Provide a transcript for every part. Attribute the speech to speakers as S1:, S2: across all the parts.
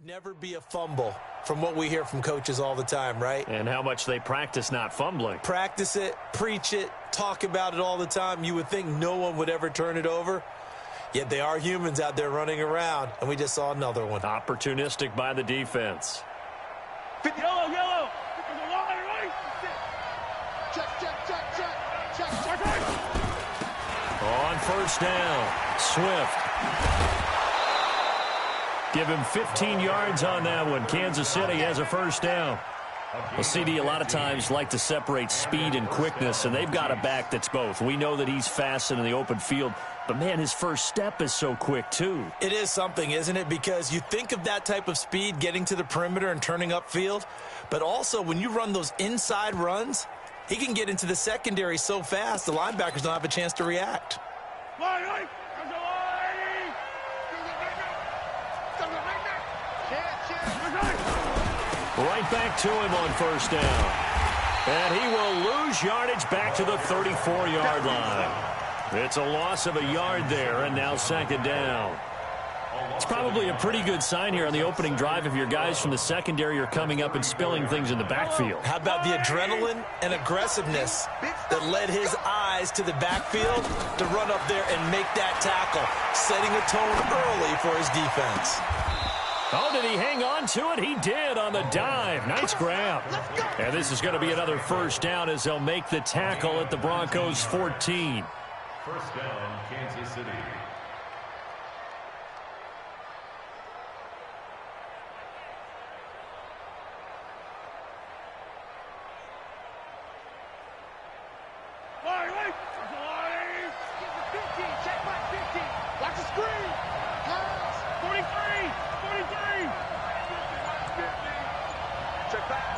S1: Never be a fumble from what we hear from coaches all the time, right?
S2: And how much they practice not fumbling.
S1: Practice it, preach it, talk about it all the time. You would think no one would ever turn it over. Yet they are humans out there running around, and we just saw another one.
S2: Opportunistic by the defense.
S3: Yellow, yellow. Check.
S2: On first down, Swift. Give him 15 yards on that one. Kansas City has a first down. Well, CD a lot of times like to separate speed and quickness, and they've got a back that's both. We know that he's fast in the open field, but, man, his first step is so quick, too.
S1: It is something, isn't it? Because you think of that type of speed getting to the perimeter and turning upfield, but also when you run those inside runs, he can get into the secondary so fast the linebackers don't have a chance to react.
S2: Right back to him on first down. And he will lose yardage back to the 34-yard line. It's a loss of a yard there, and now second down. It's probably a pretty good sign here on the opening drive if your guys from the secondary are coming up and spilling things in the backfield.
S1: How about the adrenaline and aggressiveness that led his eyes to the backfield to run up there and make that tackle, setting a tone early for his defense.
S2: Oh, did he hang on to it? He did on the dive. Nice grab. And this is going to be another first down as they'll make the tackle at the Broncos' 14.
S4: First down, Kansas City.
S3: Check back 50. Watch the screen. 43. Check back.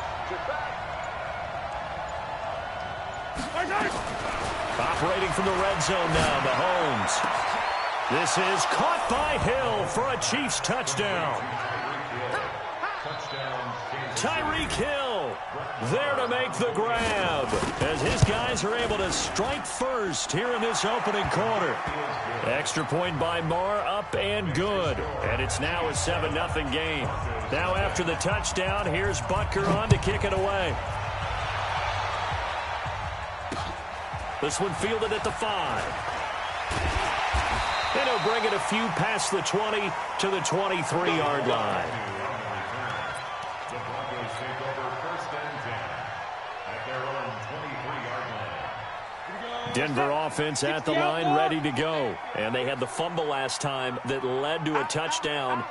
S2: Operating from the red zone now, Mahomes. This is caught by Hill for a Chiefs touchdown. Tyreek Hill there to make the grab as his guys are able to strike first here in this opening quarter. Extra point by Moore, up and good. And it's now a 7-0 game. Now after the touchdown, here's Butker on to kick it away. This one fielded at the 5. And he'll bring it a few past the 20 to the 23-yard line.
S4: The Broncos take over first and 10 at their own 23-yard line.
S2: Denver offense at the line, ready to go. And they had the fumble last time that led to a touchdown.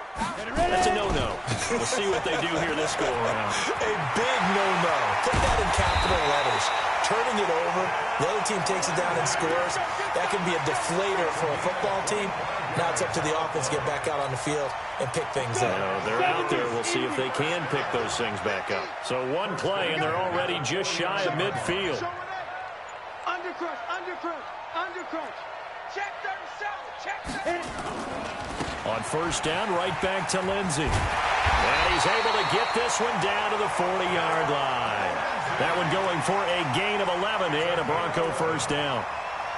S2: That's a no-no. We'll see what they do here this go-around.
S1: A big no-no. Put that in capital letters. Turning it over, the other team takes it down and scores. That can be a deflator for a football team. Now it's up to the offense to get back out on the field and pick things up.
S2: They're out there. We'll see if they can pick those things back up. So one play, and they're already just shy of midfield.
S3: Undercrunch. Check 37. Check 37.
S2: On first down, right back to Lindsey. And he's able to get this one down to the 40-yard line. That one going for a gain of 11 and a Bronco first down.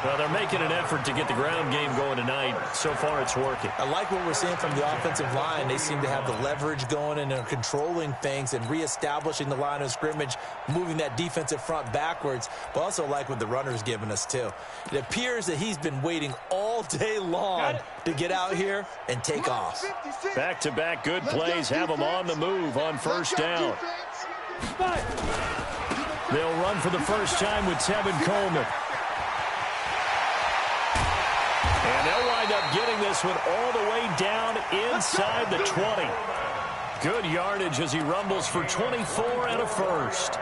S2: Well, they're making an effort to get the ground game going tonight. So far, it's working.
S1: I like what we're seeing from the offensive line. They seem to have the leverage going and are controlling things and reestablishing the line of scrimmage, moving that defensive front backwards, but also like what the runner's giving us, too. It appears that he's been waiting all day long to get out here and take off.
S2: Back-to-back good plays have them on the move on first down. They'll run for the first time with Tevin Coleman. And they'll wind up getting this one all the way down inside the 20. Good yardage as he rumbles for 24 and a first.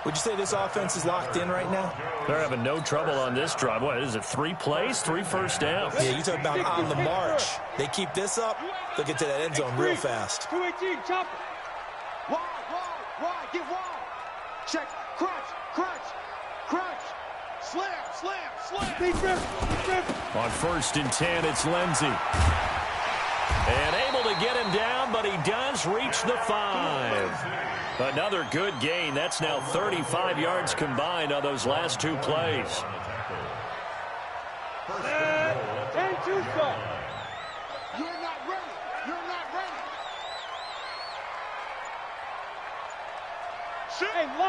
S1: Would you say this offense is locked in right now?
S2: They're having no trouble on this drive. What is it, 3 plays, 3 first downs?
S1: Yeah, you talk about on the march. They keep this up, they'll get to that end zone real fast.
S3: 218, chop it. Wide, get wide. Check, crunch. Slam.
S2: On first and 10, it's Lindsey. And able to get him down, but he does reach the 5. Another good gain. That's now 35 yards combined on those last 2 plays.
S3: And 2 stop. You're not ready.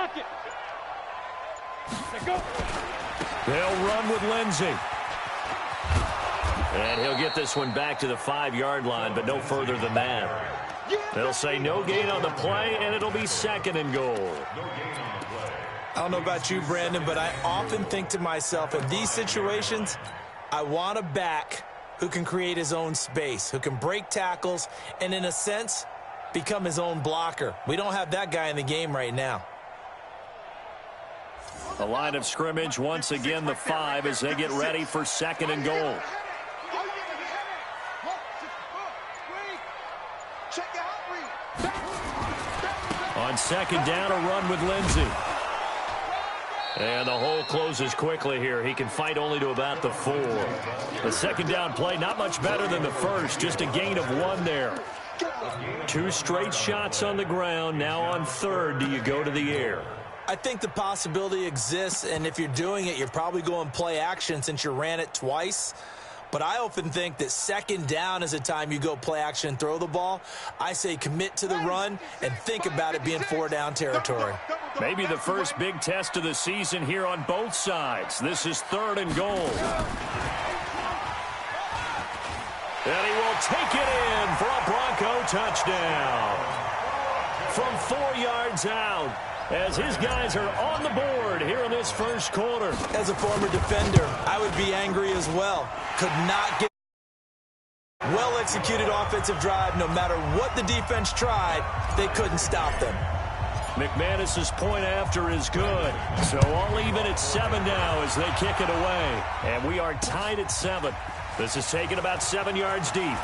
S3: Lock it. Let go.
S2: They'll run with Lindsey. And he'll get this one back to the 5-yard line, but no further than that. They'll say no gain on the play, and it'll be 2nd and goal.
S1: I don't know about you, Brandon, but I often think to myself, in these situations, I want a back who can create his own space, who can break tackles, and in a sense, become his own blocker. We don't have that guy in the game right now.
S2: The line of scrimmage, once again, the 5 as they get ready for 2nd and goal. On 2nd down, a run with Lindsey. And the hole closes quickly here. He can fight only to about the 4. The 2nd down play, not much better than the first, just a gain of 1 there. 2 straight shots on the ground. Now on 3rd, do you go to the air?
S1: I think the possibility exists, and if you're doing it, you're probably going play action since you ran it twice. But I often think that 2nd down is a time you go play action and throw the ball. I say commit to the run and think about it being 4-down territory.
S2: Maybe the first big test of the season here on both sides. This is 3rd and goal. And he will take it in for a Bronco touchdown. From 4 yards out, as his guys are on the board here in this first quarter.
S1: As a former defender, I would be angry as well. Could not get well-executed offensive drive. No matter what the defense tried, they couldn't stop them.
S2: McManus's point after is good. So all even at 7 now as they kick it away. And we are tied at 7. This is taken about 7 yards deep.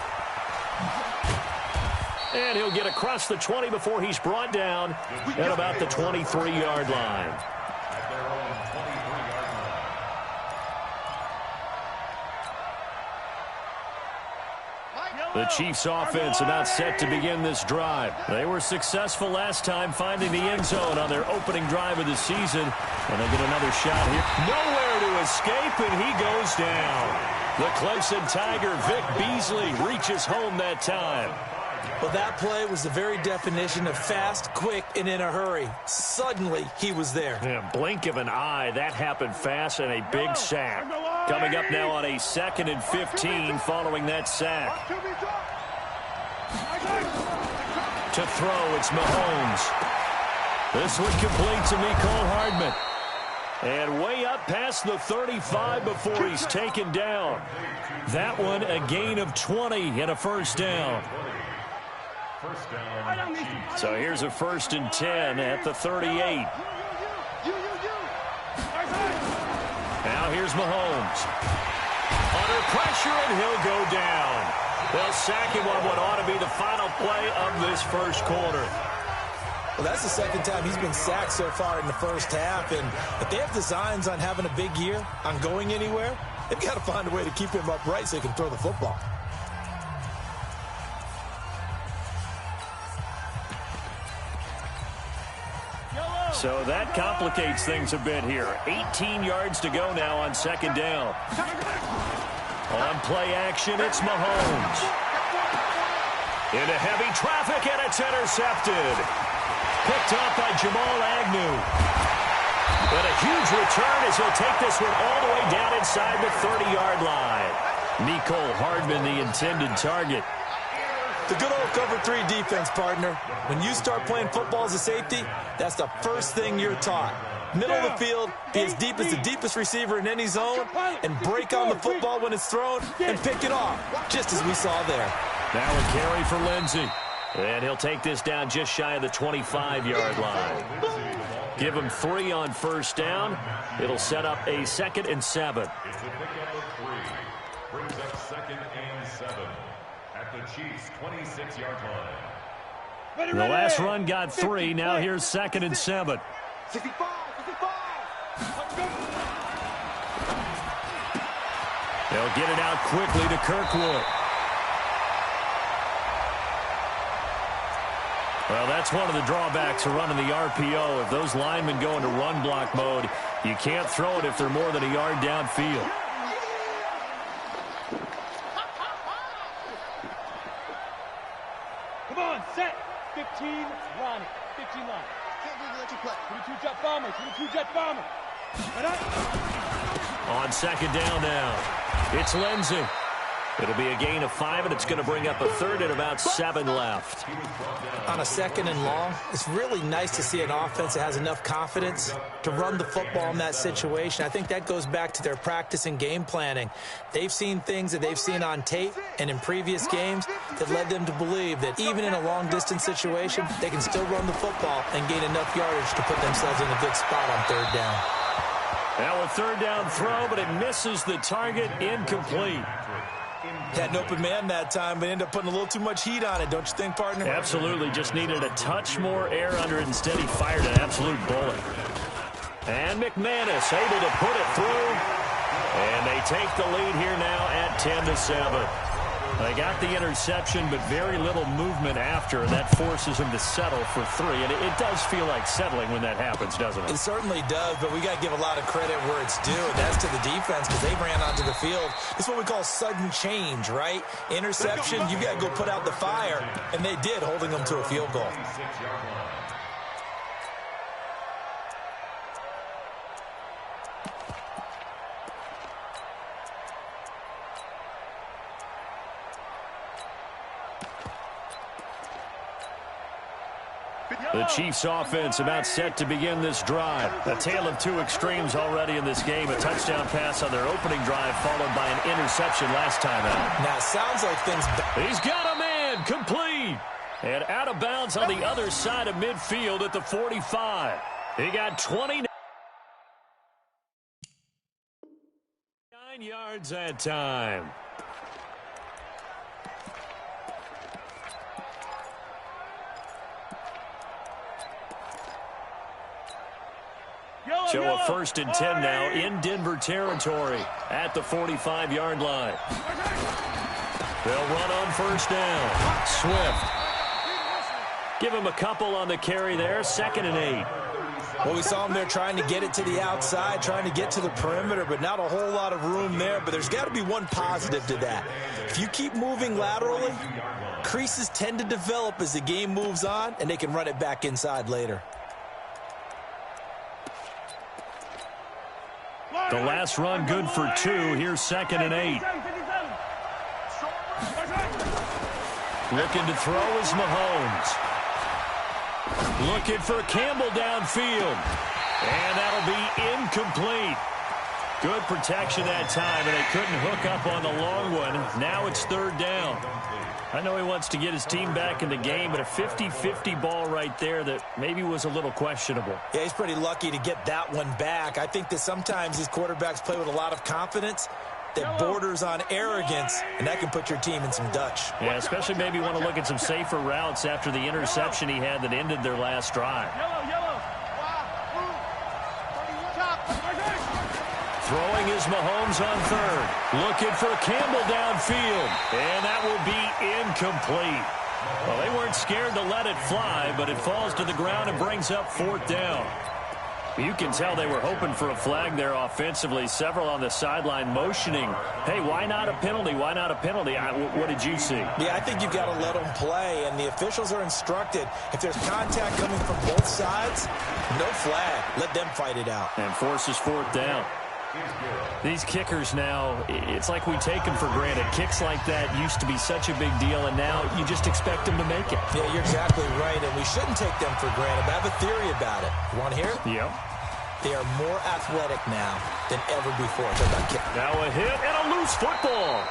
S2: And he'll get across the 20 before he's brought down at about the 23-yard line. The Chiefs offense about set to begin this drive. They were successful last time finding the end zone on their opening drive of the season. And they get another shot here. Nowhere to escape, and he goes down. The Clemson Tiger, Vic Beasley, reaches home that time.
S1: Well, that play was the very definition of fast, quick, and in a hurry. Suddenly, he was there.
S2: Yeah, blink of an eye, that happened fast, and a big sack. Coming up now on a 2nd and 15 following that sack. To throw, it's Mahomes. This one complete to Mecole Hardman. And way up past the 35 before he's taken down. That one a gain of 20 and a 1st down. So here's a 1st and 10 at the 38. Now here's Mahomes. Under pressure, and he'll go down. They'll sack him on what ought to be the final play of this first quarter.
S1: Well, that's the 2nd time he's been sacked so far in the first half. And if they have designs on having a big year, on going anywhere, they've got to find a way to keep him upright so he can throw the football.
S2: So that complicates things a bit here. 18 yards to go now on 2nd down. On play action, it's Mahomes. Into heavy traffic, and it's intercepted. Picked off by Jamal Agnew. But a huge return as he'll take this one all the way down inside the 30-yard line. Mecole Hardman, the intended target.
S1: The good old cover 3 defense, partner. When you start playing football as a safety, that's the first thing you're taught. Middle of the field, be as deep as the deepest receiver in any zone, and break on the football when it's thrown and pick it off, just as we saw there.
S2: Now a carry for Lindsey. And he'll take this down just shy of the 25-yard line. Give him 3 on 1st down. It'll set up a 2nd and 7.
S4: It's a pickup of 3. Brings up 2nd and 7 at the Chiefs' 26-yard line.
S2: The last run got 3. Now here's 2nd and 7.
S3: 65, 65.
S2: They'll get it out quickly to Kirkwood. Well, that's one of the drawbacks of running the RPO. If those linemen go into run block mode, you can't throw it if they're more than a yard downfield.
S3: Come on, set. 15, line. 15 line. jet bomber. 22 jet bomber.
S2: On second down now, it's Lindsey. It'll be a gain of 5, and it's going to bring up a third and about 7 left.
S1: On a second and long, it's really nice to see an offense that has enough confidence to run the football in that situation. I think that goes back to their practice and game planning. They've seen things that they've seen on tape and in previous games that led them to believe that even in a long-distance situation, they can still run the football and gain enough yardage to put themselves in a good spot on third down.
S2: Now a third down throw, but it misses the target, incomplete.
S1: Had an open man that time, but ended up putting a little too much heat on it, don't you think, partner?
S2: Absolutely. Just needed a touch more air under it. Instead, he fired an absolute bullet. And McManus able to put it through. And they take the lead here now at 10-7. They got the interception, but very little movement after, and that forces them to settle for 3. And it does feel like settling when that happens, doesn't it?
S1: It certainly does, but we got to give a lot of credit where it's due, and that's to the defense because they ran onto the field. It's what we call sudden change, right? Interception, you got to go put out the fire, and they did, holding them to a field goal.
S2: The Chiefs offense about set to begin this drive. A tale of 2 extremes already in this game. A touchdown pass on their opening drive followed by an interception last time out.
S1: Now, it sounds like things...
S2: He's got a man, complete. And out of bounds on the other side of midfield at the 45. He got 29 yards that time. So a 1st and 10 now in Denver territory at the 45-yard line. They'll run on 1st down. Swift. Give him a couple on the carry there. 2nd and 8.
S1: Well, we saw him there trying to get it to the outside, trying to get to the perimeter, but not a whole lot of room there. But there's got to be one positive to that. If you keep moving laterally, creases tend to develop as the game moves on, and they can run it back inside later.
S2: The last run good for 2. Here's 2nd and 8. Looking to throw is Mahomes. Looking for Campbell downfield. And that'll be incomplete. Good protection that time, and they couldn't hook up on the long one. Now it's 3rd down. I know he wants to get his team back in the game, but a 50-50 ball right there that maybe was a little questionable.
S1: Yeah, he's pretty lucky to get that one back. I think that sometimes these quarterbacks play with a lot of confidence that borders on arrogance, and that can put your team in some Dutch.
S2: Yeah, especially maybe want to look at some safer routes after the interception he had that ended their last drive. Throwing is Mahomes on 3rd. Looking for Campbell downfield. And that will be incomplete. Well, they weren't scared to let it fly, but it falls to the ground and brings up 4th down. You can tell they were hoping for a flag there offensively. Several on the sideline motioning, hey, why not a penalty? Why not a penalty? What did you see?
S1: Yeah, I think you've got to let them play, and the officials are instructed, if there's contact coming from both sides, no flag. Let them fight it out.
S2: And forces 4th down. These kickers now, it's like we take them for granted. Kicks like that used to be such a big deal, and now you just expect them to make it.
S1: Yeah, you're exactly right, and we shouldn't take them for granted, but I have a theory about it. You want to hear it?
S2: Yep.
S1: They are more athletic now than ever before.
S2: Now a hit and a loose football.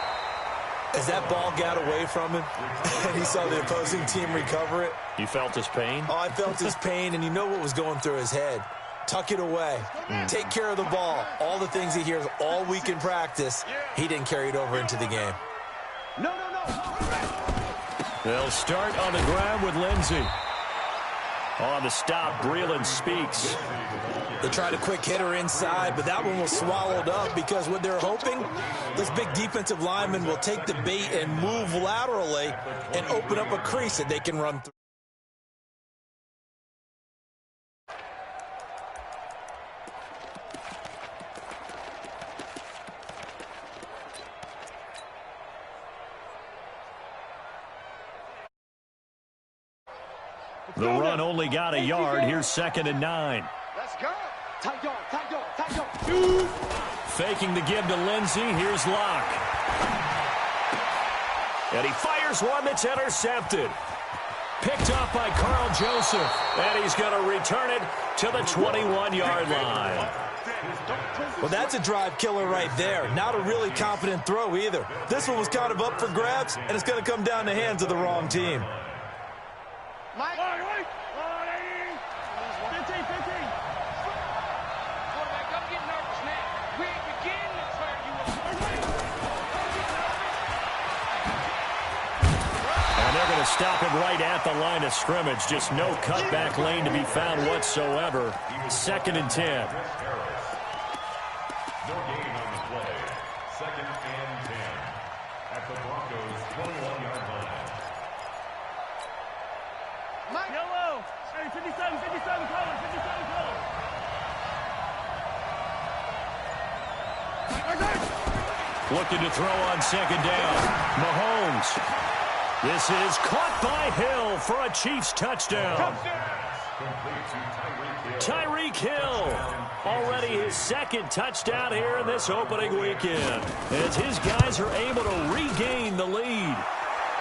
S1: As that ball got away from him, and he saw the opposing team recover it.
S2: You felt his pain?
S1: Oh, I felt his pain, and you know what was going through his head. Tuck it away. Take care of the ball. All the things he hears all week in practice, he didn't carry it over into the game.
S3: No.
S2: They'll start on the ground with Lindsey. On the stop, Breeland speaks.
S1: They tried a quick hitter inside, but that one was swallowed up because what they're hoping, those big defensive linemen will take the bait and move laterally and open up a crease that they can run through.
S2: The run only got a yard. Here's 2nd and 9.
S3: Let's go. Tight yard, tight yard, tight yard.
S2: Faking the give to Lindsey. Here's Locke. And he fires one that's intercepted. Picked off by Carl Joseph. And he's going to return it to the 21-yard line.
S1: Well, that's a drive killer right there. Not a really confident throw either. This one was kind of up for grabs, and it's going to come down the hands of the wrong team.
S3: Mike. 15. Quarterback, don't get nervous now. We ain't beginning to turn you up.
S2: And they're going to stop him right at the line of scrimmage. Just no cutback lane to be found whatsoever. 2nd and 10.
S4: No gain on the play. 2nd and 10 at the Broncos' 21-yard line.
S3: Mike. Yellow. Hey, 57 color, 57 color.
S2: Looking to throw on 2nd down. Mahomes. This is caught by Hill for a Chiefs touchdown. Tyreek Hill. Already his 2nd touchdown here in this opening weekend, as his guys are able to regain the lead.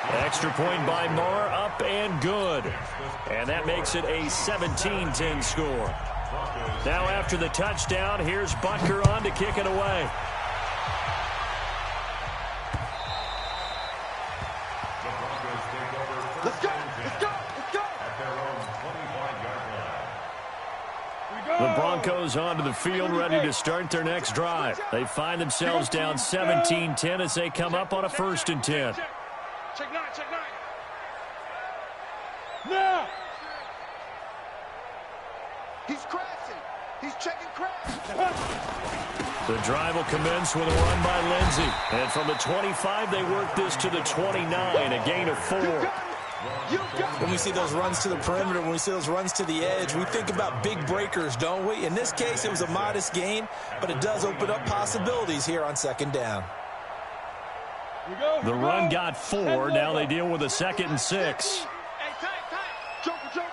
S2: Extra point by Moore, up and good. And that makes it a 17-10 score. Now after the touchdown, here's Butker on to kick it away.
S3: Let's go. Let's go. Let's go.
S4: At their own 25-yard line.
S2: The Broncos onto the field, ready to start their next drive. They find themselves down 17-10 as they come up on a 1st and 10.
S3: Check 9. Now. He's crashing. He's checking crash.
S2: The drive will commence with a run by Lindsey. And from the 25, they work this to the 29, a gain of 4.
S1: When we see those runs to the perimeter, when we see those runs to the edge, we think about big breakers, don't we? In this case, it was a modest gain, but it does open up possibilities here on 2nd down.
S2: The run got 4. Now they deal with a 2nd and 6.
S3: Hey, tight. Joker.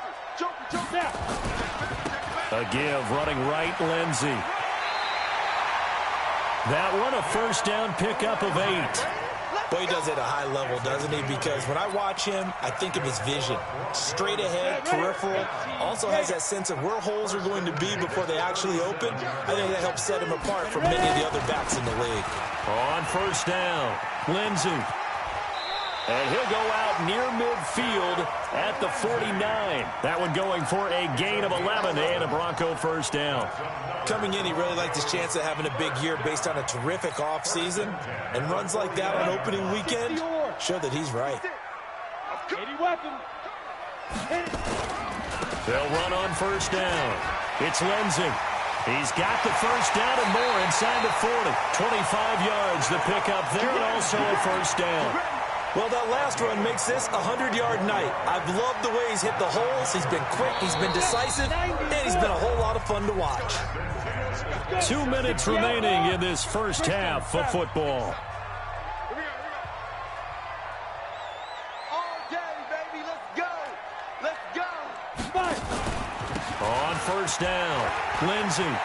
S2: A give, running right, Lindsey. That one a 1st down pickup of 8.
S1: Boy, he does it at a high level, doesn't he? Because when I watch him, I think of his vision. Straight ahead, peripheral. Also has that sense of where holes are going to be before they actually open. I think that helps set him apart from many of the other backs in the league.
S2: On 1st down, Lindsey. And he'll go out near midfield at the 49. That one going for a gain of 11 and a Bronco 1st down.
S1: Coming in, he really liked his chance of having a big year based on a terrific offseason. And runs like that on opening weekend show that he's right.
S2: They'll run on 1st down. It's Lindsey. He's got the 1st down and more inside the 40. 25 yards the pickup there, and also a 1st down.
S1: Well, that last run makes this a 100-yard night. I've loved the way he's hit the holes. He's been quick, he's been decisive, and he's been a whole lot of fun to watch.
S2: 2 minutes remaining in this 1st half of football.
S3: All day, baby. Let's go.
S2: On 1st down, Lindsey.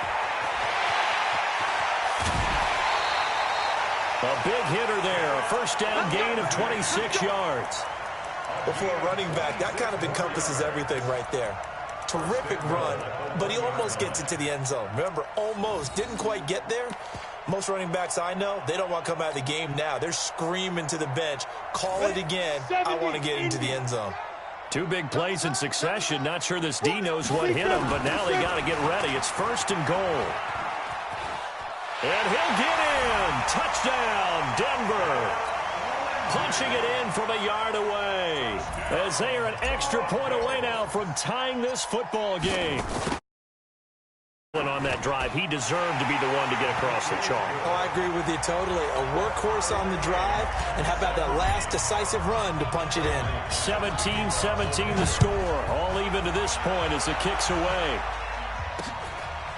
S2: A big hitter there, a 1st down gain of 26 yards.
S1: Before a running back, that kind of encompasses everything right there. Terrific run, but he almost gets into the end zone. Remember, almost, didn't quite get there. Most running backs I know, they don't want to come out of the game now. They're screaming to the bench, call it again, I want to get into the end zone.
S2: 2 big plays in succession. Not sure this D knows what hit him, but now they got to get ready. It's 1st and goal. And he'll get in. Touchdown, Denver. Punching it in from a yard away, as they are an extra point away now from tying this football game. On that drive, he deserved to be the one to get across the chalk.
S1: Oh, I agree with you totally. A workhorse on the drive, and how about that last decisive run to punch it in?
S2: 17-17 the score. All even to this point as it kicks away.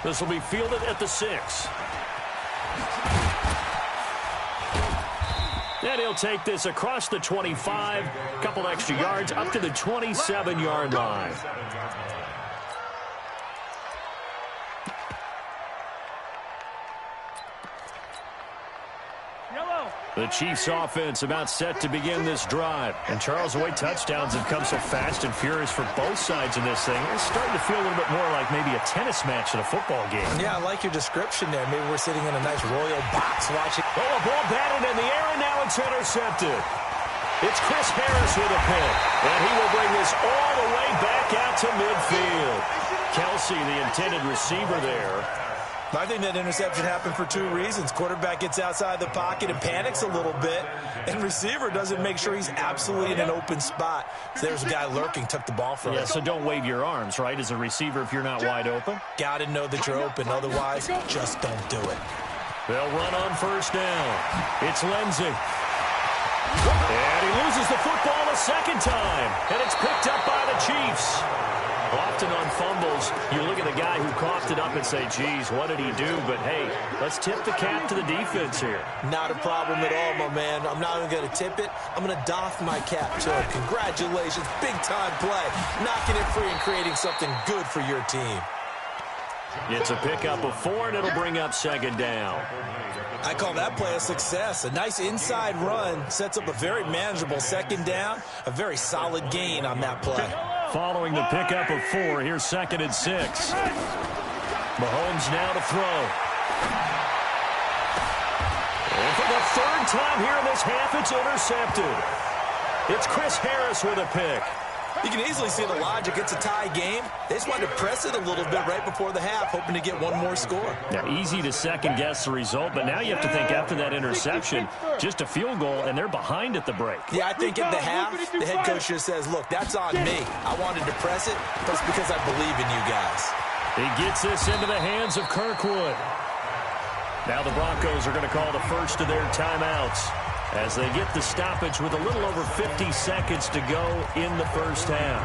S2: This will be fielded at the 6. And he'll take this across the 25, a couple extra yards up to the 27-yard line. The Chiefs offense about set to begin this drive. And Charles, the way touchdowns have come so fast and furious for both sides of this thing, it's starting to feel a little bit more like maybe a tennis match in a football game.
S1: Yeah, I like your description there. Maybe we're sitting in a nice royal box watching.
S2: Oh, a ball batted in the air, and now it's intercepted. It's Chris Harris with a pick, and he will bring this all the way back out to midfield. Kelsey, the intended receiver there.
S1: I think that interception happened for two reasons. Quarterback gets outside the pocket and panics a little bit, and receiver doesn't make sure he's absolutely in an open spot. So there's a guy lurking, took the ball from him.
S2: Yeah, so don't wave your arms, right, as a receiver if you're not wide open.
S1: Got to know that you're open. Otherwise, just don't do it.
S2: They'll run on first down. It's Lindsey. And he loses the football a second time, and it's picked up by the Chiefs. Often on fumbles, you look at the guy who coughed it up and say, geez, what did he do? But, hey, let's tip the cap to the defense here.
S1: Not a problem at all, my man. I'm not even going to tip it. I'm going to doff my cap to it. Congratulations. Big-time play. Knocking it free and creating something good for your team.
S2: It's a pickup of 4, and it'll bring up second down.
S1: I call that play a success. A nice inside run sets up a very manageable second down. A very solid gain on that play.
S2: Following the pickup of 4, here's 2nd and 6. Mahomes now to throw. And for the third time here in this half, it's intercepted. It's Chris Harris with a pick.
S1: You can easily see the logic. It's a tie game. They just wanted to press it a little bit right before the half, hoping to get one more score.
S2: Now, easy to second-guess the result, but now you have to think after that interception, just a field goal, and they're behind at the break.
S1: Yeah, I think at the half, the head coach just says, look, that's on me. I wanted to press it, but it's because I believe in you guys.
S2: He gets this into the hands of Kirkwood. Now the Broncos are going to call the first of their timeouts as they get the stoppage with a little over 50 seconds to go in the first half.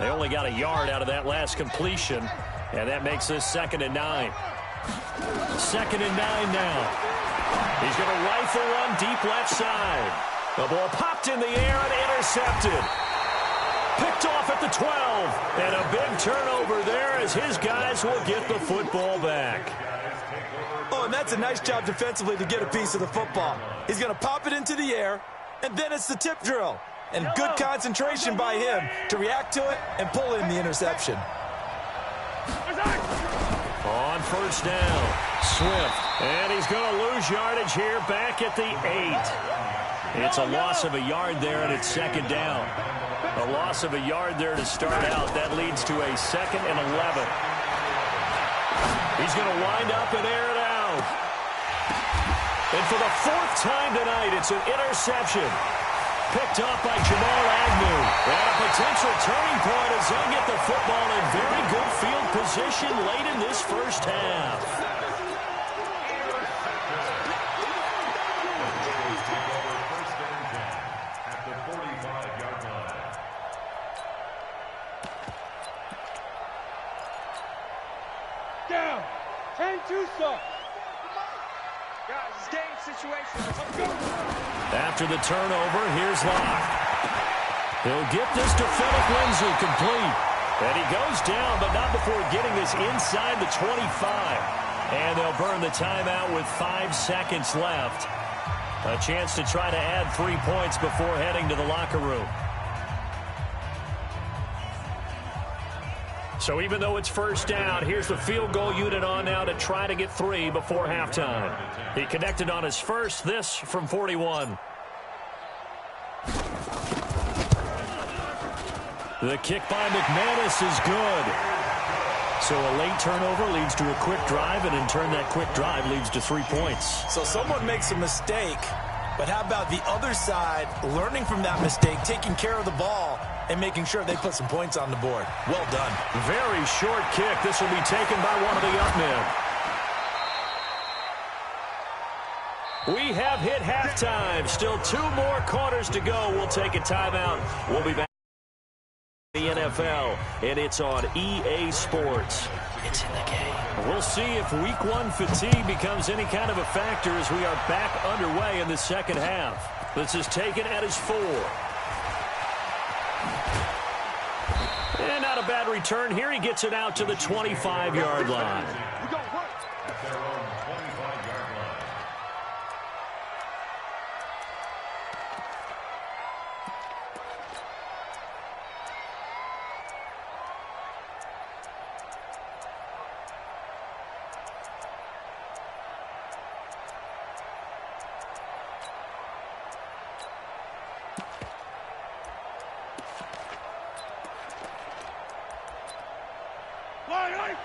S2: They only got a yard out of that last completion, and that makes this 2nd and 9. 2nd and 9 now. He's going to rifle one deep left side. The ball popped in the air and intercepted. Picked off at the 12, and a big turnover there as his guys will get the football back.
S1: Oh, and that's a nice job defensively to get a piece of the football. He's going to pop it into the air, and then it's the tip drill. And good concentration by him to react to it and pull in the interception.
S2: On first down, Swift, and he's going to lose yardage here back at the 8. It's a loss of a yard there, and it's 2nd down. A loss of a yard there to start out. That leads to a 2nd and 11. He's going to wind up and air it out. And for the 4th time tonight, it's an interception. Picked up by Jamal Agnew. And a potential turning point as they'll get the football in very good field position late in this first half.
S3: Down. 10-2 stop. Guys, it's game situation. Let's go.
S2: After the turnover, here's Locke. He'll get this to Phillip Lindsay complete. And he goes down, but not before getting this inside the 25. And they'll burn the timeout with 5 seconds left. A chance to try to add 3 points before heading to the locker room. So even though it's first down, here's the field goal unit on now to try to get 3 before halftime. He connected on his first, this from 41. The kick by McManus is good. So a late turnover leads to a quick drive, and in turn that quick drive leads to 3 points.
S1: So someone makes a mistake, but how about the other side learning from that mistake, taking care of the ball, and making sure they put some points on the board? Well done.
S2: Very short kick. This will be taken by one of the up men. We have hit halftime. Still 2 more quarters to go. We'll take a timeout. We'll be back. The NFL, and it's on EA Sports.
S5: it's in the game.
S2: We'll see if week one fatigue becomes any kind of a factor as we are back underway in the second half. This is taken at his 4. And not a bad return here. He gets it out to the 25-yard line.
S4: At their own 25-yard line.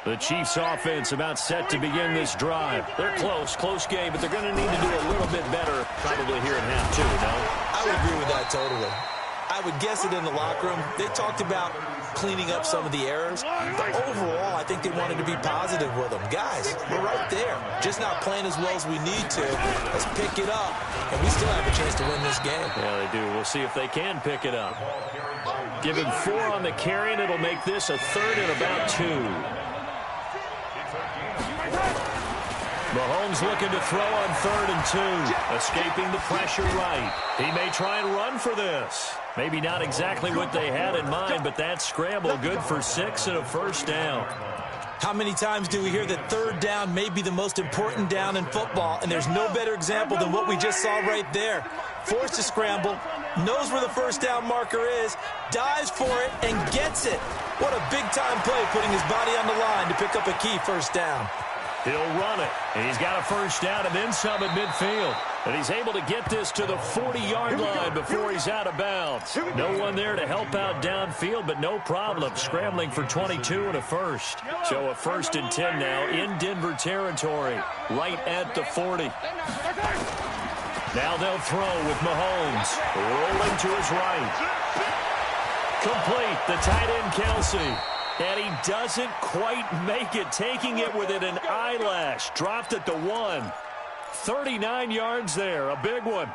S2: The Chiefs offense about set to begin this drive. They're close game, but they're going to need to do a little bit better probably here in half 2, no?
S1: I would agree with that totally. I would guess it in the locker room. They talked about cleaning up some of the errors, but overall, I think they wanted to be positive with them. Guys, we're right there. Just not playing as well as we need to. Let's pick it up, and we still have a chance to win this game.
S2: Yeah, they do. We'll see if they can pick it up. Give him 4 on the carry, and it'll make this a 3rd and about 2. Mahomes looking to throw on 3rd and 2. Escaping the pressure right. He may try and run for this. Maybe not exactly what they had in mind, but that scramble good for 6 and a first down.
S1: How many times do we hear that 3rd down may be the most important down in football, and there's no better example than what we just saw right there. Forced to scramble, knows where the first down marker is, dives for it, and gets it. What a big-time play, putting his body on the line to pick up a key first down.
S2: He'll run it, and he's got a first down and then some at midfield. And he's able to get this to the 40-yard line before he's out of bounds. No one there to help out downfield, but no problem. Scrambling for 22 and a first. So a 1st and 10 now in Denver territory, right at the 40. Now they'll throw with Mahomes. Rolling to his right. Complete, the tight end Kelsey. And he doesn't quite make it, taking it within an eyelash. Dropped at the 1. 39 yards there, a big one.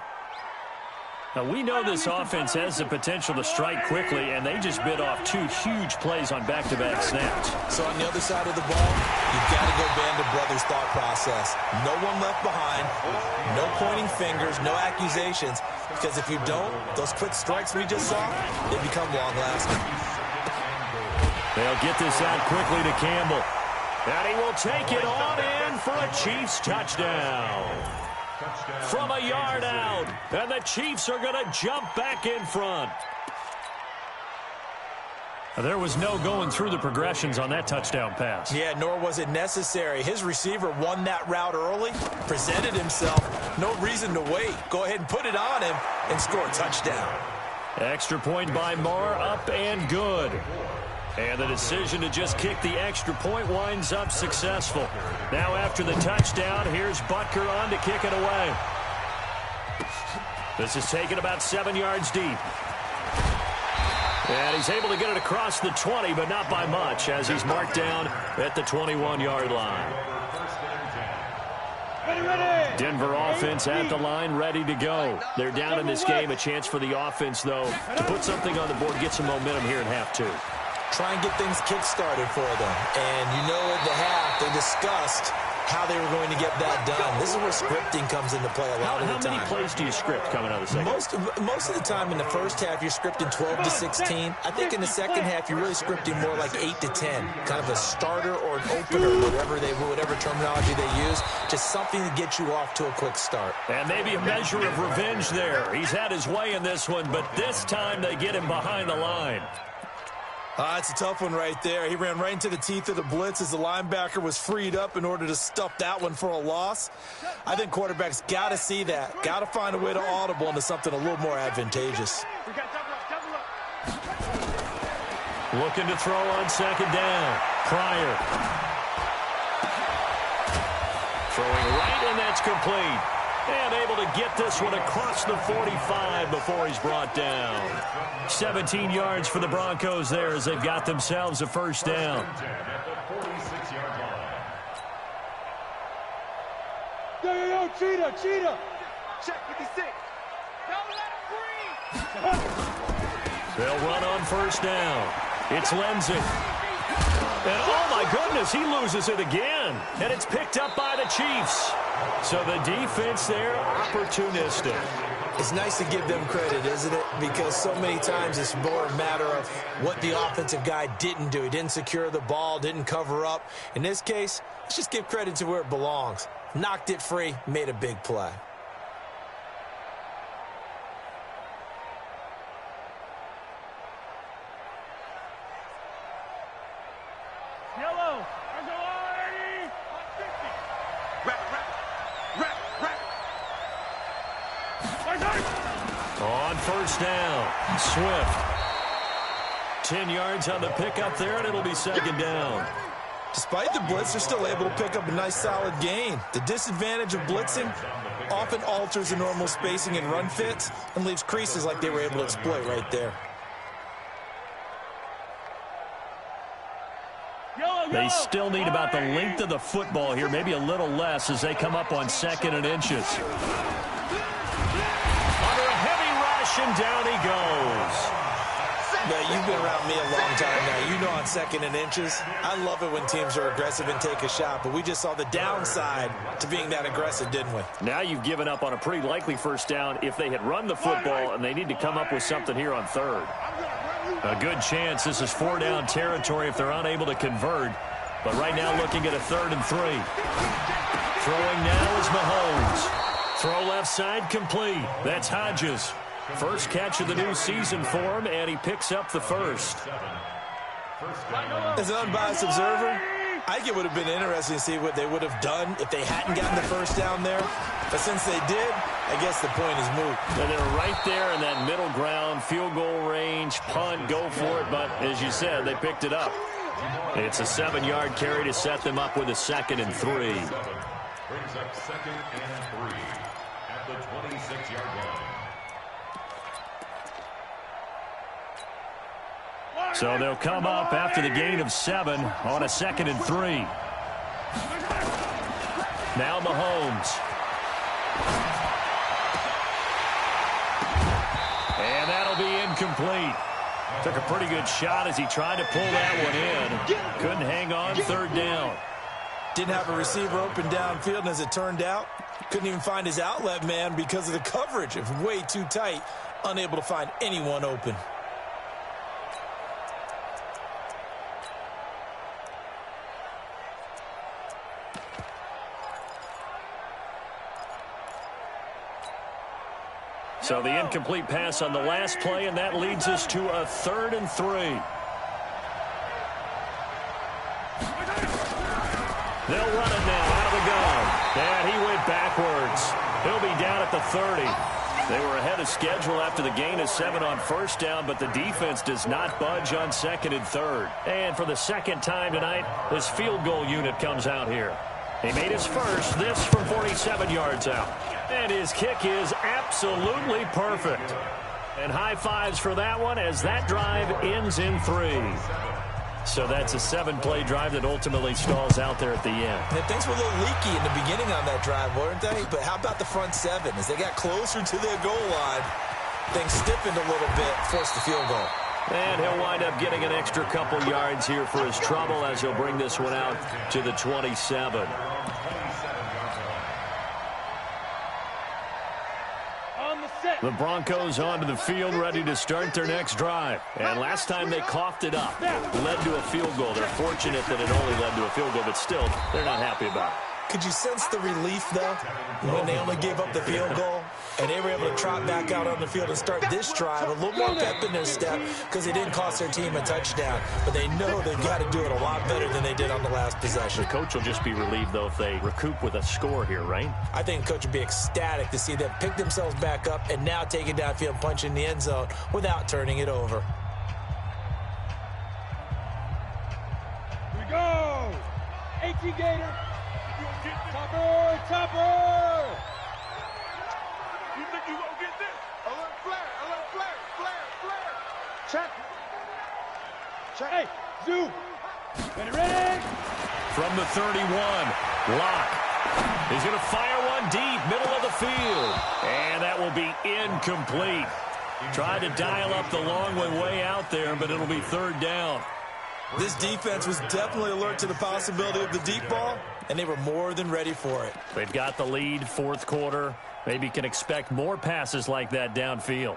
S2: Now, we know this offense has the potential to strike quickly, and they just bit off 2 huge plays on back-to-back snaps.
S1: So on the other side of the ball, you've got to go band of brothers thought process. No one left behind, no pointing fingers, no accusations, because if you don't, those quick strikes we just saw, they become long-lasting.
S2: They'll get this out quickly to Campbell. And he will take it on in for a Chiefs touchdown. From a yard out. And the Chiefs are going to jump back in front. There was no going through the progressions on that touchdown pass.
S1: Yeah, nor was it necessary. His receiver won that route early, presented himself. No reason to wait. Go ahead and put it on him and score a touchdown.
S2: Extra point by Marr, up and good. And the decision to just kick the extra point winds up successful. Now after the touchdown, here's Butker on to kick it away. This is taken about 7 yards deep. And he's able to get it across the 20, but not by much, as he's marked down at the 21-yard line. Denver offense at the line, ready to go. They're down in this game. A chance for the offense, though, to put something on the board, get some momentum here in half 2.
S1: Try and get things kick-started for them. And you know at the half, they discussed how they were going to get that done. This is where scripting comes into play a lot of the time.
S2: How many plays do you script coming out of the second?
S1: Most of the time in the first half, you're scripting 12 to 16. I think in the second half, you're really scripting more like 8 to 10. Kind of a starter or an opener, whatever terminology they use. Just something to get you off to a quick start.
S2: And maybe a measure of revenge there. He's had his way in this one, but this time they get him behind the line.
S1: It's a tough one right there. He ran right into the teeth of the blitz as the linebacker was freed up in order to stuff that one for a loss. I think quarterbacks got to see that. Got to find a way to audible into something a little more advantageous.
S2: Looking to throw on second down. Pryor. Throwing right, and that's complete. And able to get this one across the 45 before he's brought down. 17 yards for the Broncos there as they've got themselves a first down.
S3: Yo, cheetah. Check 56. Don't let him breathe.
S2: They'll run on first down. It's Lindsay. And oh my goodness, he loses it again. And it's picked up by the Chiefs. So the defense there, opportunistic.
S1: It's nice to give them credit, isn't it? Because so many times it's more a matter of what the offensive guy didn't do. He didn't secure the ball, didn't cover up. In this case, let's just give credit to where it belongs. Knocked it free, made a big play.
S3: Yellow.
S2: On first down, Swift. 10 yards on the pickup there, and it'll be second down.
S1: Despite the blitz, they're still able to pick up a nice, solid gain. The disadvantage of blitzing often alters the normal spacing and run fits and leaves creases like they were able to exploit right there.
S2: They still need about the length of the football here, maybe a little less as they come up on 2nd and inches. Under a heavy rush, and down he goes.
S1: Now, you've been around me a long time now. You know on 2nd and inches, I love it when teams are aggressive and take a shot, but we just saw the downside to being that aggressive, didn't we?
S2: Now you've given up on a pretty likely first down if they had run the football, and they need to come up with something here on 3rd. A good chance this is 4-down territory if they're unable to convert. But right now looking at a 3rd and 3. Throwing now is Mahomes. Throw left side complete. That's Hodges. First catch of the new season for him, and he picks up the first.
S1: As an unbiased observer, I think it would have been interesting to see what they would have done if they hadn't gotten the first down there. But since they did, I guess the point is moot.
S2: And they're right there in that middle ground, field goal range, punt, go for it. But as you said, they picked it up. It's a 7-yard carry to set them up with a 2nd and 3.
S4: Brings up 2nd and 3 at the 26-yard line.
S2: So they'll come up after the gain of 7 on a 2nd and 3. Now Mahomes. And that'll be incomplete. Took a pretty good shot as he tried to pull that one in. Couldn't hang on 3rd down.
S1: Didn't have a receiver open downfield, and as it turned out, couldn't even find his outlet man because of the coverage. It was way too tight, unable to find anyone open.
S2: So the incomplete pass on the last play, and that leads us to a 3rd and 3. They'll run it now out of the gun. And he went backwards. He'll be down at the 30. They were ahead of schedule after the gain of 7 on first down, but the defense does not budge on 2nd and 3rd. And for the 2nd time tonight, this field goal unit comes out here. He made his first, this from 47 yards out. And his kick is absolutely perfect. And high fives for that one as that drive ends in 3. So that's a 7-play drive that ultimately stalls out there at the end.
S1: And things were a little leaky in the beginning on that drive, weren't they? But how about the front 7? As they got closer to their goal line, things stiffened a little bit, forced the field goal.
S2: And he'll wind up getting an extra couple yards here for his trouble as he'll bring this one out to the 27. The Broncos onto the field, ready to start their next drive. And last time they coughed it up, led to a field goal. They're fortunate that it only led to a field goal, but still, they're not happy about it.
S1: Could you sense the relief, though, when they only gave up the field goal and they were able to trot back out on the field and start this drive, a little more pep in their step because they didn't cost their team a touchdown, but they know they've got to do it a lot better than they did on the last possession.
S2: The coach will just be relieved, though, if they recoup with a score here, right?
S1: I think the coach would be ecstatic to see them pick themselves back up and now take it downfield, punch in the end zone without turning it over.
S3: Here we go! 18 Gator! Topper! Topper! You think you gonna get this? Alert flare! Alert flare! Flare! Flare! Check! Check! Hey! Zoom! Ready, ready!
S2: From the 31, Locke. He's going to fire one deep, middle of the field. And that will be incomplete. Tried to dial up the long way out there, but it'll be 3rd down.
S1: This defense was definitely alert to the possibility of the deep ball, and they were more than ready for it.
S2: They've got the lead, fourth quarter. Maybe can expect more passes like that downfield.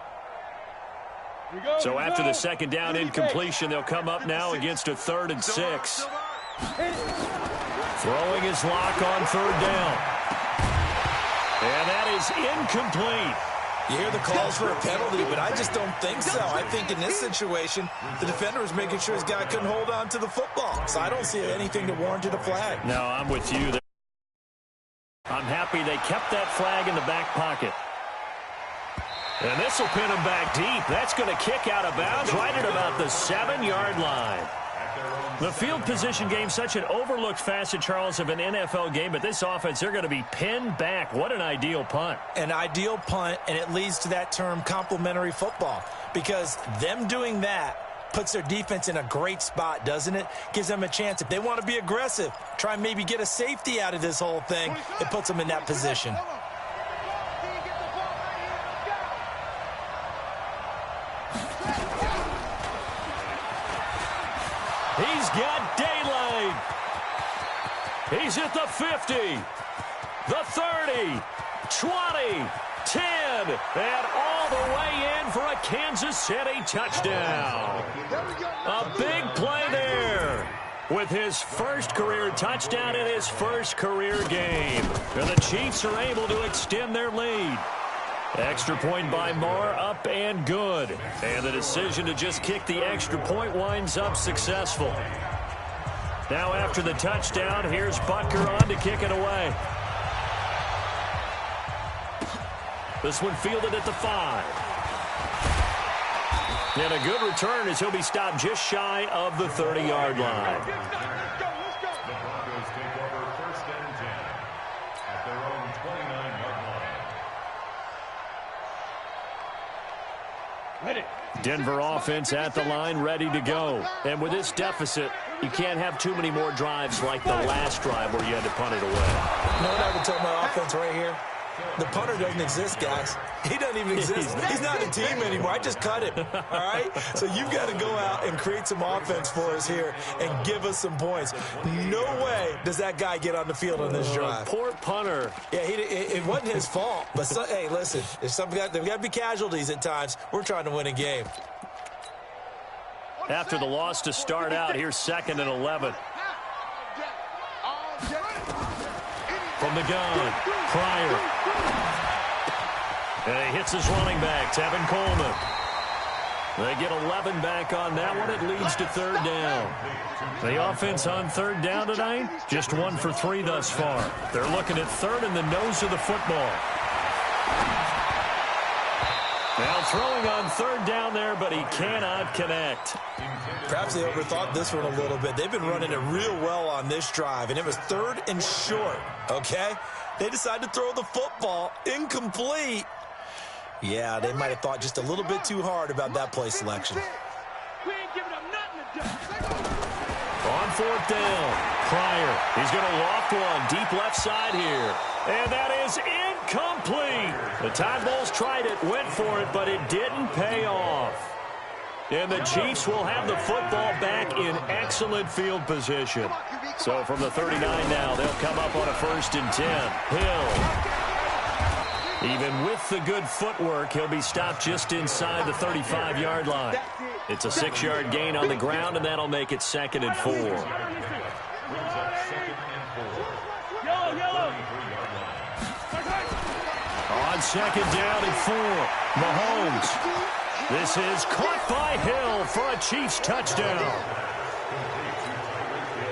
S2: So after the second down incompletion, they'll come up now against a 3rd and 6. Throwing his lock on 3rd down. And that is incomplete.
S1: You hear the calls for a penalty, but I just don't think so. I think in this situation, the defender was making sure his guy couldn't hold on to the football. So I don't see anything that warranted a flag.
S2: No, I'm with you. I'm happy they kept that flag in the back pocket. And this will pin him back deep. That's going to kick out of bounds right at about the 7-yard line. The field position game, such an overlooked facet, Charles, of an NFL game, but this offense, they're going to be pinned back. What an ideal punt.
S1: An ideal punt, and it leads to that term complementary football, because them doing that puts their defense in a great spot, doesn't it? Gives them a chance. If they want to be aggressive, try and maybe get a safety out of this whole thing, it puts them in that position.
S2: He's got daylight. He's at the 50, the 30, 20, 10, and all the way in for a Kansas City touchdown. A big play there with his first career touchdown in his first career game. And the Chiefs are able to extend their lead. Extra point by Moore, up and good. And the decision to just kick the extra point winds up successful. Now after the touchdown, here's Butker on to kick it away. This one fielded at the 5. And a good return as he'll be stopped just shy of the 30-yard line.
S4: The Broncos take over 1st and 10 at their own 29-yard line.
S3: Ready.
S2: Denver offense at the line, ready to go. And with this deficit, you can't have too many more drives like the last drive where you had to punt it away.
S1: You know what I would tell my offense right here? The punter doesn't exist, guys. He doesn't even exist. He's not a team anymore. I just cut him, all right? So you've got to go out and create some offense for us here and give us some points. No way does that guy get on the field on this drive.
S2: Poor punter.
S1: Yeah, it wasn't his fault. But, hey, listen, there's got to be casualties at times. We're trying to win a game.
S2: After the loss to start out, here's 2nd and 11. From the gun, Pryor. And he hits his running back, Tevin Coleman. They get 11 back on that one. It leads to 3rd down. The offense on 3rd down tonight, just 1 for 3 thus far. They're looking at 3rd in the nose of the football. Now throwing on 3rd down there, but he cannot connect.
S1: Perhaps they overthought this one a little bit. They've been running it real well on this drive, and it was 3rd and short, okay? They decided to throw the football incomplete. Yeah, they might have thought just a little bit too hard about that play selection.
S3: We ain't giving them nothing to do.
S2: On 4th down, Pryor. He's going to loft one deep left side here. And that is incomplete. The Tide Bulls tried it, went for it, but it didn't pay off. And the Chiefs will have the football back in excellent field position. So from the 39 now, they'll come up on a 1st and 10. Hill. Even with the good footwork, he'll be stopped just inside the 35-yard line. It's a 6-yard gain on the ground, and that'll make it 2nd and 4. On 2nd down and 4, Mahomes. This is caught by Hill for a Chiefs touchdown.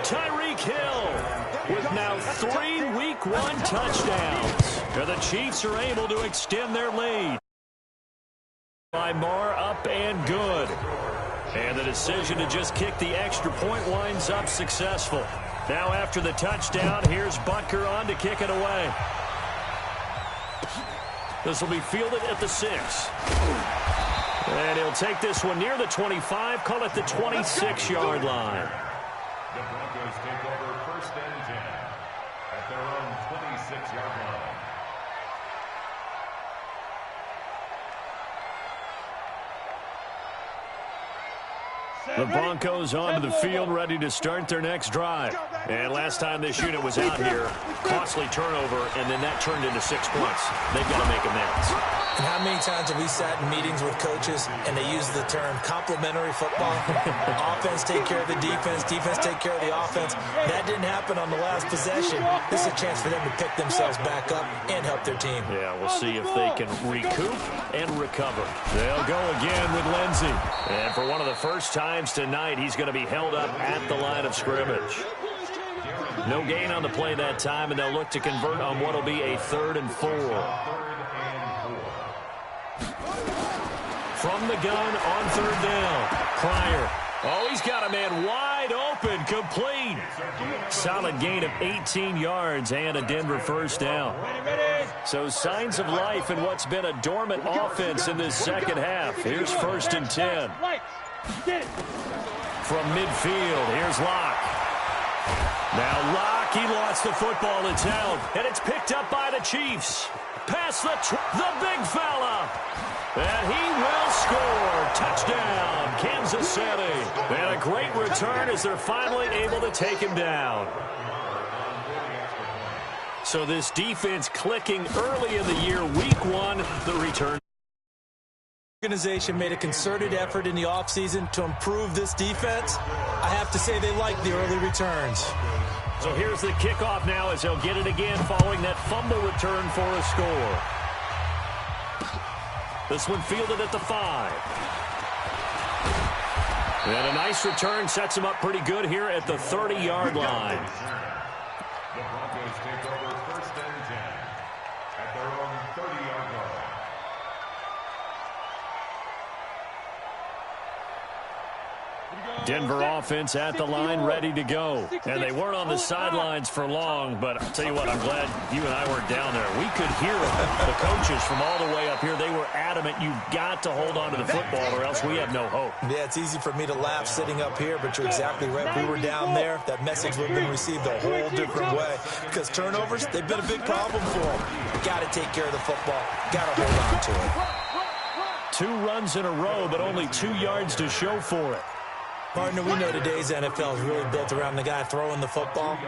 S2: Tyreek Hill with now 3 Week 1 touchdowns. And the Chiefs are able to extend their lead. By Moore, up and good. And the decision to just kick the extra point winds up successful. Now after the touchdown, here's Butker on to kick it away. This will be fielded at the 6. And he'll take this one near the 25, call it the 26-yard line.
S4: The Broncos take over 1st and 10 at their own 26-yard line.
S2: The Broncos onto the field, ready to start their next drive. And last time this unit was out here, costly turnover, and then that turned into 6 points. They've got to make amends.
S1: And how many times have we sat in meetings with coaches and they use the term complementary football? Offense take care of the defense, defense take care of the offense. That didn't happen on the last possession. This is a chance for them to pick themselves back up and help their team.
S2: Yeah, we'll see if they can recoup and recover. They'll go again with Lindsey. And for one of the first times tonight, he's going to be held up at the line of scrimmage. No gain on the play that time, and they'll look to convert on what will be a 3rd and 4. From the gun on 3rd down. Pryor. Oh, he's got a man wide open, complete. Solid gain of 18 yards and a Denver first down. So signs of life in what's been a dormant offense in this second half. Here's 1st and 10. From midfield, here's Locke. Now Locke, he lost the football. It's out, and it's picked up by the Chiefs. Past the big fella. And he will score. Touchdown, Kansas City. And a great return as they're finally able to take him down. So this defense clicking early in the year. Week 1, the return.
S1: Organization made a concerted effort in the offseason to improve this defense. I have to say they like the early returns.
S2: So here's the kickoff now as they'll get it again following that fumble return for a score. This one fielded at the 5. And a nice return sets him up pretty good here at the 30-yard line.
S4: The Broncos take over 1st and 10 at their own 30-yard line.
S2: Denver offense at the line, ready to go. And they weren't on the sidelines for long, but I'll tell you what, I'm glad you and I weren't down there. We could hear the coaches from all the way up here. They were adamant, you've got to hold on to the football or else we have no hope.
S1: Yeah, it's easy for me to laugh sitting up here, but you're exactly right. If we were down there, that message would have been received a whole different way. Because turnovers, they've been a big problem for them. Got to take care of the football. Got to hold on to it.
S2: 2 runs in a row, but only 2 yards to show for it.
S1: Partner, we know today's NFL is really built around the guy throwing the football.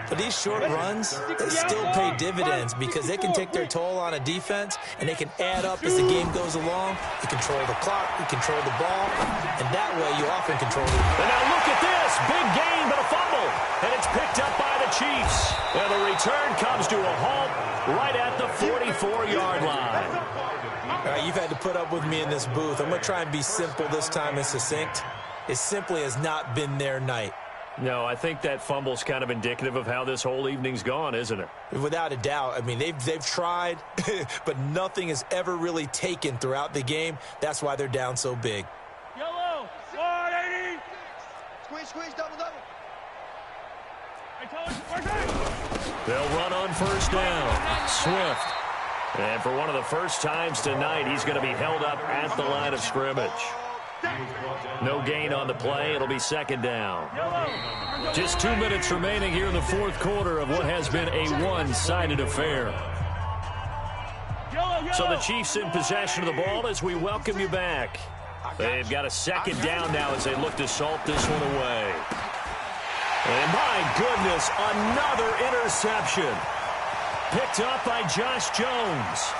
S1: But these short runs, they still pay dividends because they can take their toll on a defense, and they can add up as the game goes along. You control the clock, you control the ball, and that way you often control it.
S2: And now look at this. Big gain, but a fumble. And it's picked up by the Chiefs. And the return comes to a halt right at the 44-yard line.
S1: All right, you've had to put up with me in this booth. I'm going to try and be simple this time and succinct. It simply has not been their night.
S2: No, I think that fumble's kind of indicative of how this whole evening's gone, isn't it?
S1: Without a doubt. I mean, they've tried, but nothing has ever really taken throughout the game. That's why they're down so big.
S3: Yellow, 180.
S5: Squeeze, double.
S2: They'll run on 1st down. Swift. And for one of the first times tonight, he's going to be held up at the line of scrimmage. No gain on the play. It'll be 2nd down. Just 2 minutes remaining here in the 4th quarter of what has been a one-sided affair. So the Chiefs in possession of the ball as we welcome you back. They've got a 2nd down now as they look to salt this one away. And my goodness, another interception. Picked up by Josh Jones.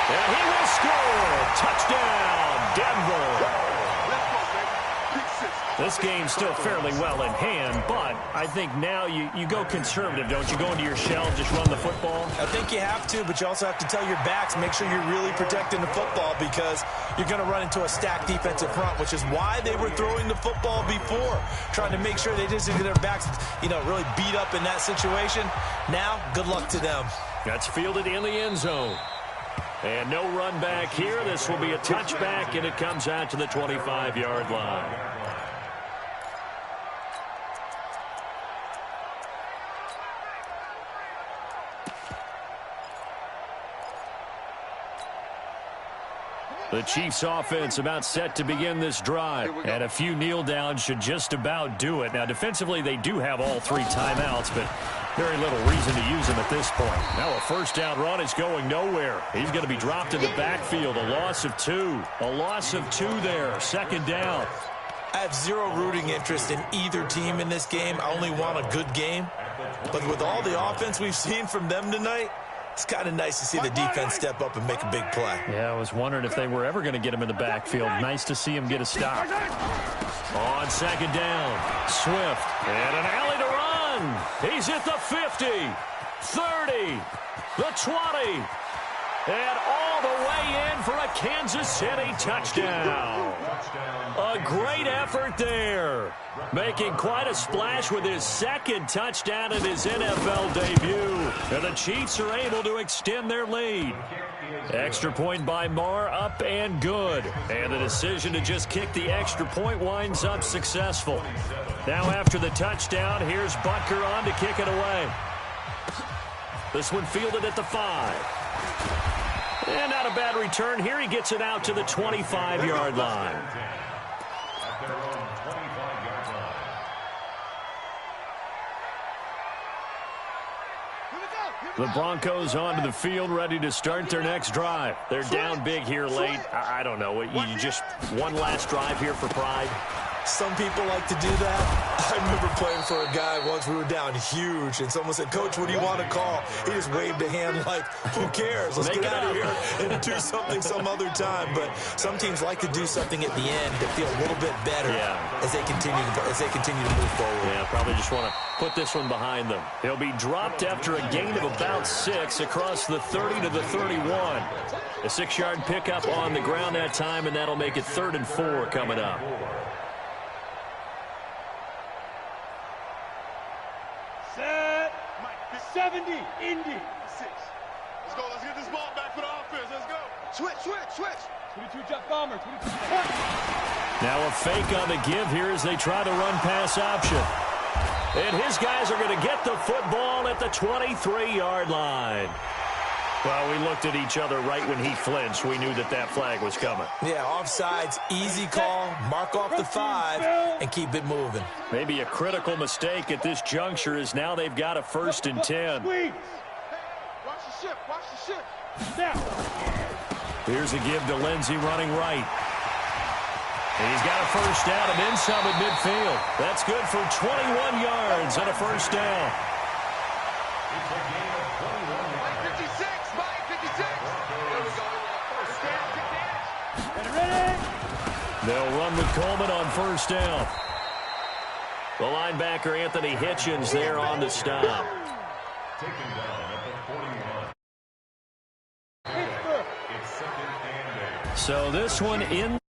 S2: And he will score. Touchdown, Denver. This game's still fairly well in hand, but I think now you go conservative, don't you? Go into your shell and just run the football?
S1: I think you have to, but you also have to tell your backs, make sure you're really protecting the football because you're going to run into a stacked defensive front, which is why they were throwing the football before, trying to make sure they just get their backs, really beat up in that situation. Now, good luck to them.
S2: That's fielded in the end zone. And no run back here. This will be a touchback, and it comes out to the 25-yard line. The Chiefs offense about set to begin this drive. And a few kneel downs should just about do it. Now, defensively, they do have all 3 timeouts, but very little reason to use them at this point. Now a 1st down run is going nowhere. He's going to be dropped in the backfield. A loss of 2. A loss of 2 there. 2nd down.
S1: I have zero rooting interest in either team in this game. I only want a good game. But with all the offense we've seen from them tonight, it's kind of nice to see the defense step up and make a big play.
S2: Yeah, I was wondering if they were ever going to get him in the backfield. Nice to see him get a stop. On second down, Swift. And an alley to run. He's at the 50, 30, the 20. And all the way in for a Kansas City touchdown. A great effort there. Making quite a splash with his second touchdown in his NFL debut. And the Chiefs are able to extend their lead. Extra point by Marr, up and good. And the decision to just kick the extra point winds up successful. Now after the touchdown, here's Butker on to kick it away. This one fielded at the 5. And not a bad return here. He gets it out to the 25-yard line. The Broncos onto the field, ready to start their next drive. They're down big here late. I don't know. You just one last drive here for pride.
S1: Some people like to do that. I remember playing for a guy once. We were down huge, and someone said, "Coach, what do you want to call?" He just waved a hand like, "Who cares? Let's get out of here and do something some other time." But some teams like to do something at the end to feel a little bit better as they continue to move forward.
S2: Yeah, probably just want to put this one behind them. He'll be dropped after a gain of about 6 across the 30 to the 31. A 6-yard pickup on the ground that time, and that'll make it 3rd and 4 coming up.
S3: Set. 70. Indy. 6.
S5: Let's go. Let's get this ball back for the offense. Let's go. Switch.
S3: 22 Jet Bomber. 22.
S2: Now a fake on the give here as they try to run pass option. And his guys are going to get the football at the 23-yard line. Well, we looked at each other right when he flinched. We knew that that flag was coming.
S1: Yeah, offsides, easy call, mark off the 5, and keep it moving.
S2: Maybe a critical mistake at this juncture is now they've got a 1st and 10.
S3: Sweet.
S5: Watch the ship.
S3: Now.
S2: Here's a give to Lindsey running right. And he's got a 1st down and then some at midfield. That's good for 21 yards and a 1st down.
S4: It's a gain of 21 yards.
S5: 56. Mike, 56. There we go. First down.
S3: Ready.
S2: They'll run with Coleman on 1st down. The linebacker, Anthony Hitchens, there on the stop.
S4: Taken down at the 41.
S3: Pittsburgh.
S4: It's 2nd and 8.
S2: So this one in